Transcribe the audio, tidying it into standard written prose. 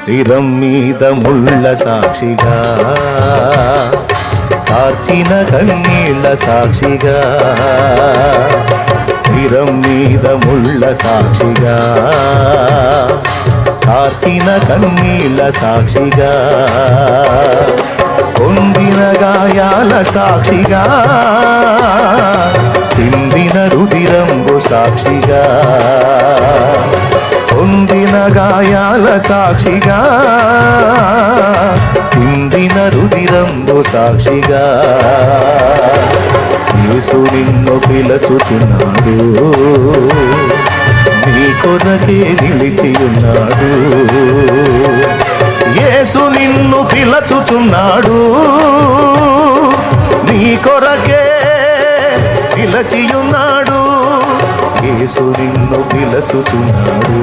శిరం మీద ముళ్ళ సాక్షిగా, కార్చిన కన్నీళ్ళ సాక్షిగా, శిరం మీద ముళ్ళ సాక్షిగా, కార్చిన కన్నీళ్ళ సాక్షిగా, పొందిన గాయాల సాక్షిగా, చిందిన రుధిరంబు సాక్షిగా, పొందిన గాయాల సాక్షిగా, చిందిన రుధిరంబు సాక్షిగా, యేసు నిన్ను పిలుచుచున్నాడు, నీ కొరకే నిలిచి ఉన్నాడు. యేసు నిన్ను పిలుచుచున్నాడు, నీ కొరకే నిలిచి ఉన్నాడు. యేసు నిన్ను పిలుచుచున్నాడు.